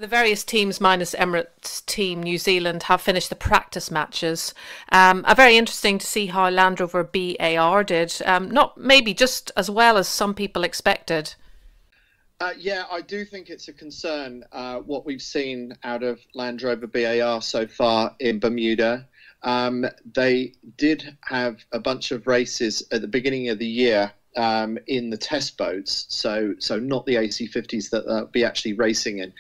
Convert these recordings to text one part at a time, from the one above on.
The various teams, minus Emirates Team New Zealand, have finished the practice matches. Very interesting to see how Land Rover BAR did. Not maybe just as well as some people expected. Yeah, I do think it's a concern what we've seen out of Land Rover BAR so far in Bermuda. They did have a bunch of races at the beginning of the year in the test boats, so not the AC50s that they'll be actually racing in.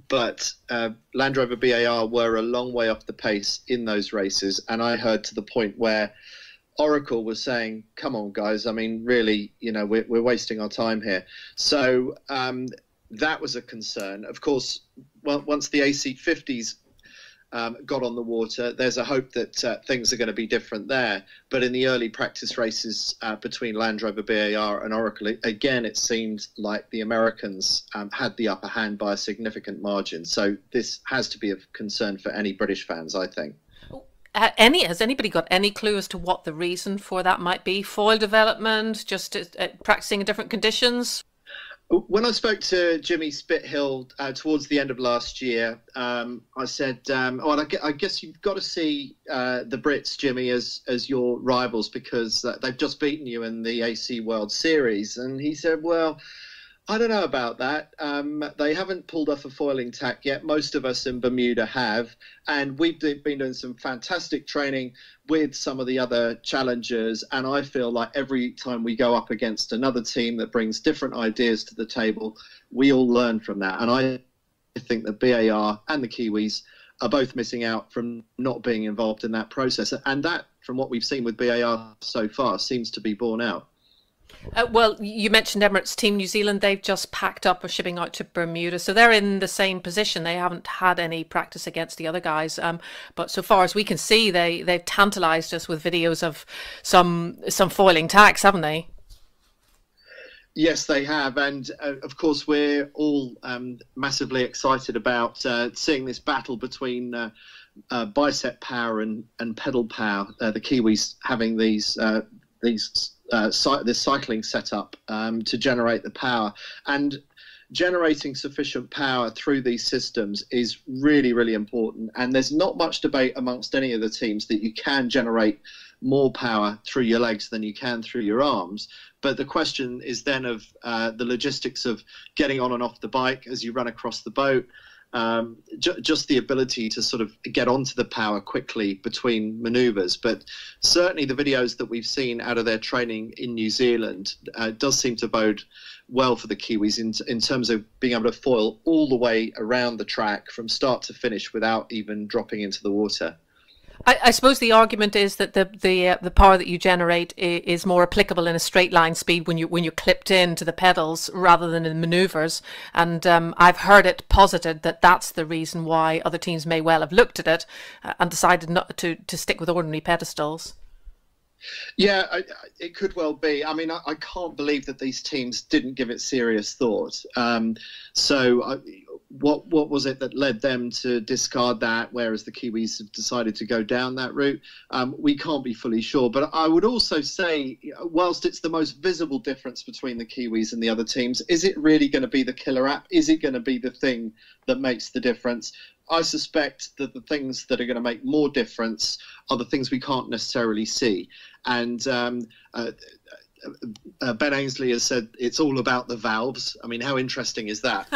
But Land Rover BAR were a long way off the pace in those races, and I heard to the point where Oracle was saying, "Come on, guys! I mean, really, we're wasting our time here." So that was a concern. Of course, once the AC50s got on the water, there's a hope that things are going to be different there. But in the early practice races between Land Rover BAR and Oracle, again, it seemed like the Americans had the upper hand by a significant margin. So this has to be of concern for any British fans, I think. Has anybody got any clue as to what the reason for that might be? Foil development, just practicing in different conditions? When I spoke to Jimmy Spithill towards the end of last year, I said, I guess you've got to see the Brits, Jimmy, as your rivals because they've just beaten you in the AC World Series. And he said, well, I don't know about that. They haven't pulled off a foiling tack yet. Most of us in Bermuda have. And we've been doing some fantastic training with some of the other challengers. And I feel like every time we go up against another team that brings different ideas to the table, we all learn from that. And I think that BAR and the Kiwis are both missing out from not being involved in that process. And that, from what we've seen with BAR so far, seems to be borne out. Well, you mentioned Emirates Team New Zealand. They've just packed up or shipping out to Bermuda. So they're in the same position. They haven't had any practice against the other guys. But so far as we can see, they've tantalised us with videos of some foiling tacks, haven't they? Yes, they have. And of course, we're all massively excited about seeing this battle between bicep power and pedal power. The Kiwis having this cycling setup to generate the power, and generating sufficient power through these systems is really, really important. And there's not much debate amongst any of the teams that you can generate more power through your legs than you can through your arms. But the question is then of the logistics of getting on and off the bike as you run across the boat. Just the ability to sort of get onto the power quickly between manoeuvres. But certainly the videos that we've seen out of their training in New Zealand does seem to bode well for the Kiwis in terms of being able to foil all the way around the track from start to finish without even dropping into the water. I suppose the argument is that the power that you generate is more applicable in a straight line speed when you're clipped into the pedals rather than in manoeuvres. And I've heard it posited that that's the reason why other teams may well have looked at it and decided not to stick with ordinary pedestals. Yeah, it could well be. I mean, I can't believe that these teams didn't give it serious thought. What was it that led them to discard that, whereas the Kiwis have decided to go down that route? We can't be fully sure. But I would also say, whilst it's the most visible difference between the Kiwis and the other teams, is it really going to be the killer app? Is it going to be the thing that makes the difference? I suspect that the things that are going to make more difference are the things we can't necessarily see. And Ben Ainsley has said it's all about the valves. I mean, how interesting is that?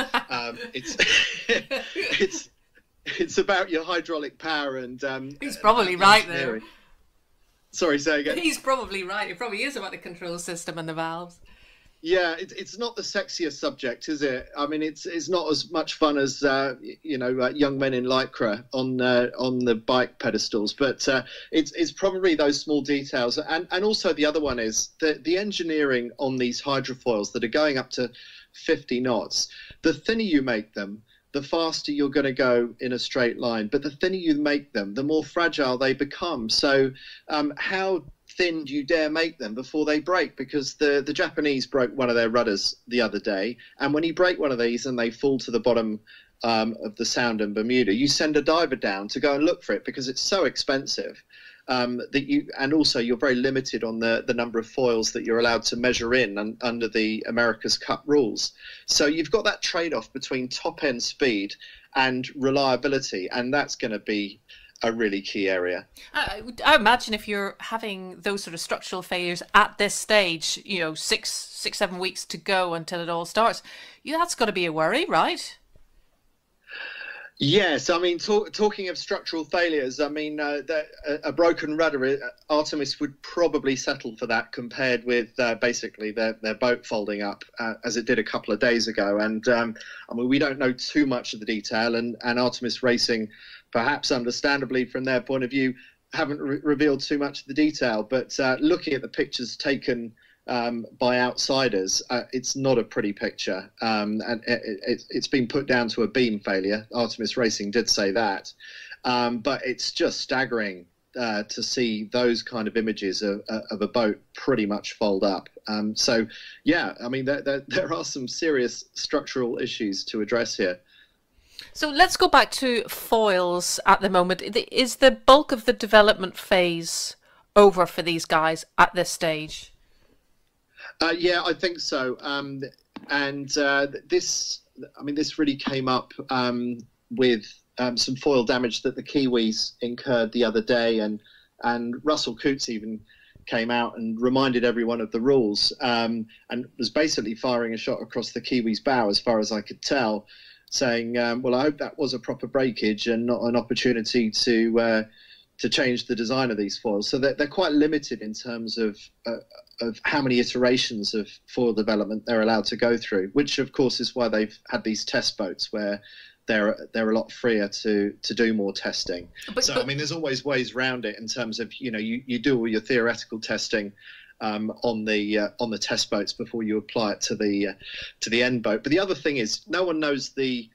It's about your hydraulic power and he's probably right there. Sorry, say again. He's probably right. It probably is about the control system and the valves. Yeah, it's not the sexiest subject, is it? I mean, it's not as much fun as young men in lycra on the bike pedestals, but it's probably those small details, and also the other one is the engineering on these hydrofoils that are going up to 50 knots. The thinner you make them, the faster you're going to go in a straight line, but the thinner you make them, the more fragile they become. So how thin do you dare make them before they break? Because the Japanese broke one of their rudders the other day, and when you break one of these and they fall to the bottom of the Sound in Bermuda, you send a diver down to go and look for it because it's so expensive. and also you're very limited on the number of foils that you're allowed to measure in under the America's Cup rules. So you've got that trade-off between top-end speed and reliability, and that's going to be a really key area. I imagine if you're having those sort of structural failures at this stage, 7 weeks to go until it all starts, that's got to be a worry, right? Yes, I mean, talking of structural failures, I mean, a broken rudder, Artemis would probably settle for that compared with basically their boat folding up as it did a couple of days ago. And I mean, we don't know too much of the detail, and Artemis Racing, perhaps understandably from their point of view, haven't revealed too much of the detail. But looking at the pictures taken by outsiders, it's not a pretty picture, and it's been put down to a beam failure. Artemis Racing did say that, but it's just staggering to see those kind of images of a boat pretty much fold up. So, yeah, I mean, there are some serious structural issues to address here. So let's go back to foils at the moment. Is the bulk of the development phase over for these guys at this stage? Yeah, I think so. This really came up with some foil damage that the Kiwis incurred the other day, and Russell Coutts even came out and reminded everyone of the rules, and was basically firing a shot across the Kiwis' bow, as far as I could tell, saying, well, I hope that was a proper breakage and not an opportunity to change the design of these foils. So they're quite limited in terms of how many iterations of foil development they're allowed to go through, which of course is why they've had these test boats where they're a lot freer to do more testing. But I mean, there's always ways around it in terms of, you do all your theoretical testing on the test boats before you apply it to the end boat. But the other thing is, no one knows the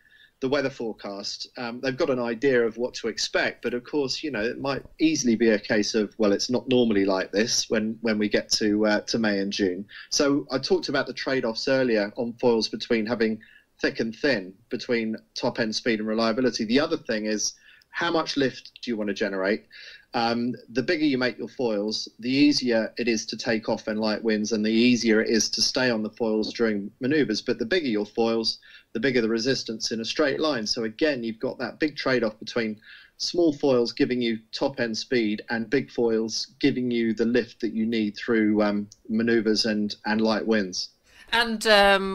weather forecast. They've got an idea of what to expect, but of course, it might easily be a case of, well, it's not normally like this when we get to May and June. So I talked about the trade-offs earlier on foils between having thick and thin, between top-end speed and reliability. The other thing is, how much lift do you want to generate? The bigger you make your foils, the easier it is to take off in light winds, and the easier it is to stay on the foils during maneuvers. But the bigger your foils, the bigger the resistance in a straight line. So again, you've got that big trade-off between small foils giving you top-end speed and big foils giving you the lift that you need through maneuvers and light winds. And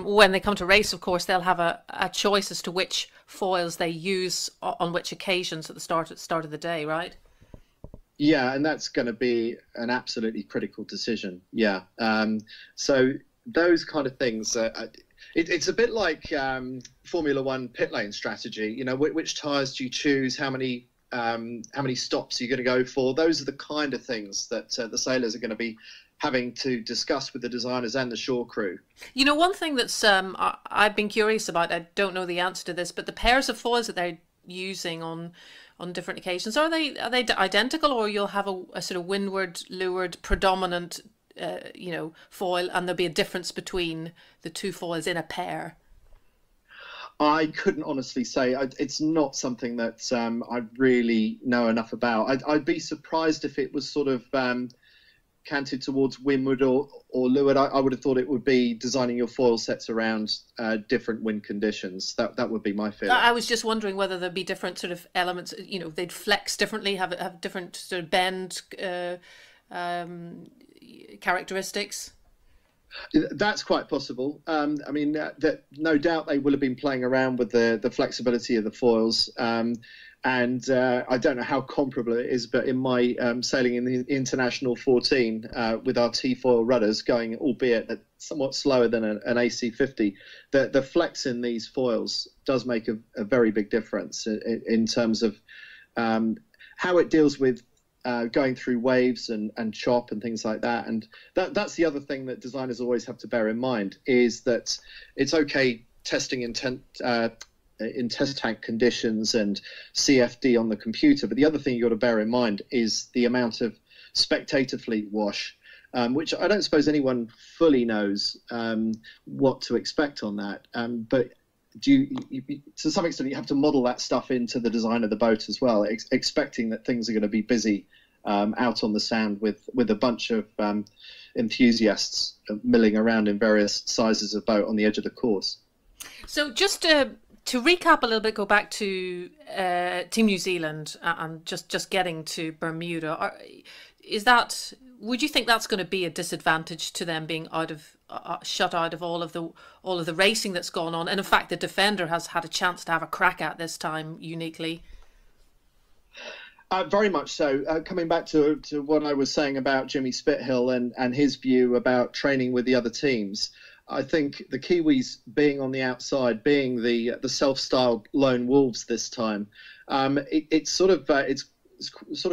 when they come to race, of course, they'll have a choice as to which foils they use on which occasions at the start of the day, right? Yeah, and that's going to be an absolutely critical decision. Yeah. So those kind of things, it's a bit like Formula One pit lane strategy. Which tyres do you choose? How many stops are you going to go for? Those are the kind of things that the sailors are going to be having to discuss with the designers and the shore crew. One thing that's I've been curious about, I don't know the answer to this, but the pairs of foils that they're using on different occasions, are they identical, or you'll have a sort of windward leeward predominant foil, and there'll be a difference between the two foils in a pair? I couldn't honestly say. It's not something that I really know enough about. I'd be surprised if it was sort of canted towards windward or leeward. I would have thought it would be designing your foil sets around different wind conditions. That would be my feeling. I was just wondering whether there'd be different sort of elements. They'd flex differently, have different sort of bend characteristics. That's quite possible. I mean, that no doubt they will have been playing around with the flexibility of the foils. And I don't know how comparable it is, but in my sailing in the International 14 with our T-foil rudders going, albeit somewhat slower than an AC50, the flex in these foils does make a very big difference in terms of how it deals with going through waves and chop and things like that. And that's the other thing that designers always have to bear in mind, is that it's okay testing in test tank conditions and CFD on the computer, but the other thing you've got to bear in mind is the amount of spectator fleet wash, which I don't suppose anyone fully knows what to expect on that. But to some extent, you have to model that stuff into the design of the boat as well, expecting that things are going to be busy out on the sand with a bunch of enthusiasts milling around in various sizes of boat on the edge of the course. So just to recap a little bit, go back to Team New Zealand and just getting to Bermuda. Would you think that's going to be a disadvantage to them being shut out of all of the racing that's gone on? And in fact, the Defender has had a chance to have a crack at this time uniquely. Very much so. Coming back to what I was saying about Jimmy Spithill and his view about training with the other teams, I think the Kiwis being on the outside, being the self-styled lone wolves this time, it's sort of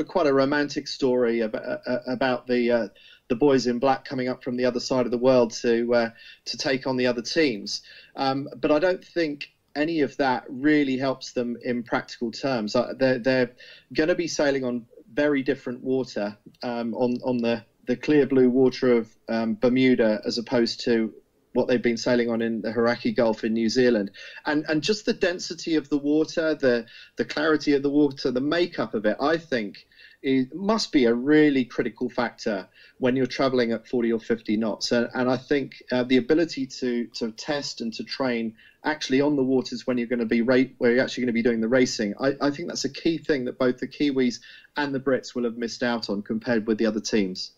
quite a romantic story about the boys in black coming up from the other side of the world to take on the other teams. But I don't think any of that really helps them in practical terms. They're going to be sailing on very different water, on the clear blue water of Bermuda, as opposed to what they've been sailing on in the Hauraki Gulf in New Zealand. And just the density of the water, the clarity of the water, the makeup of it, I think it must be a really critical factor when you're traveling at 40 or 50 knots. And I think the ability to test and to train actually on the waters when you're going to be where you're actually going to be doing the racing, I think that's a key thing that both the Kiwis and the Brits will have missed out on compared with the other teams.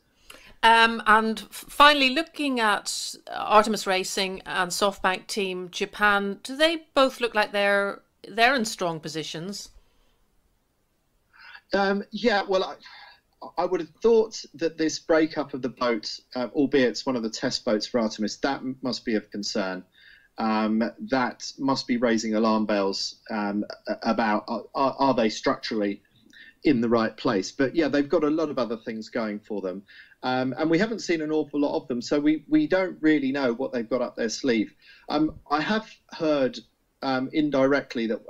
And finally, looking at Artemis Racing and SoftBank Team Japan, do they both look like they're in strong positions? Yeah, well, I would have thought that this breakup of the boat, albeit it's one of the test boats for Artemis, that must be of concern. That must be raising alarm bells about are they structurally in the right place. But yeah, they've got a lot of other things going for them. And we haven't seen an awful lot of them, so we don't really know what they've got up their sleeve. I have heard indirectly that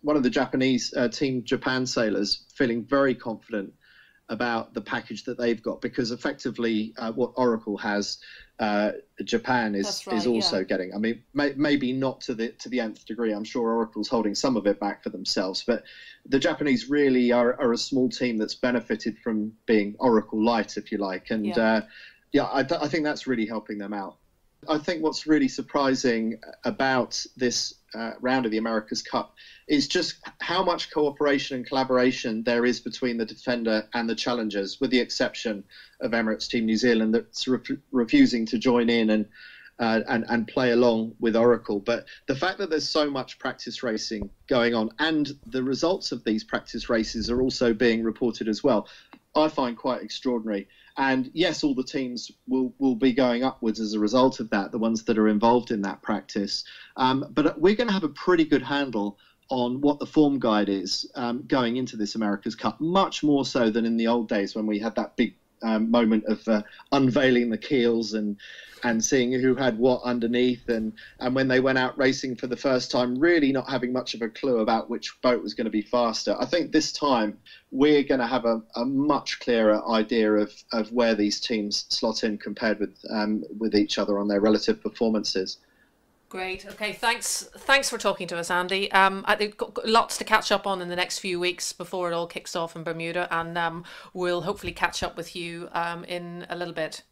one of the Japanese Team Japan sailors feeling very confident about the package that they've got, because effectively what Oracle has, Japan is also getting. I mean, maybe not to the nth degree. I'm sure Oracle's holding some of it back for themselves, but the Japanese really are a small team that's benefited from being Oracle light, if you like. And I think that's really helping them out. I think what's really surprising about this round of the America's Cup is just how much cooperation and collaboration there is between the Defender and the challengers, with the exception of Emirates Team New Zealand that's refusing to join in and play along with Oracle. But the fact that there's so much practice racing going on, and the results of these practice races are also being reported as well, I find quite extraordinary. And yes, all the teams will be going upwards as a result of that, the ones that are involved in that practice. But we're going to have a pretty good handle on what the form guide is going into this America's Cup, much more so than in the old days when we had that big moment of unveiling the keels and seeing who had what underneath, and when they went out racing for the first time, really not having much of a clue about which boat was going to be faster. I think this time we're going to have a much clearer idea of where these teams slot in compared with each other on their relative performances. Great. Okay. Thanks for talking to us, Andy. I think got lots to catch up on in the next few weeks before it all kicks off in Bermuda, and we'll hopefully catch up with you in a little bit.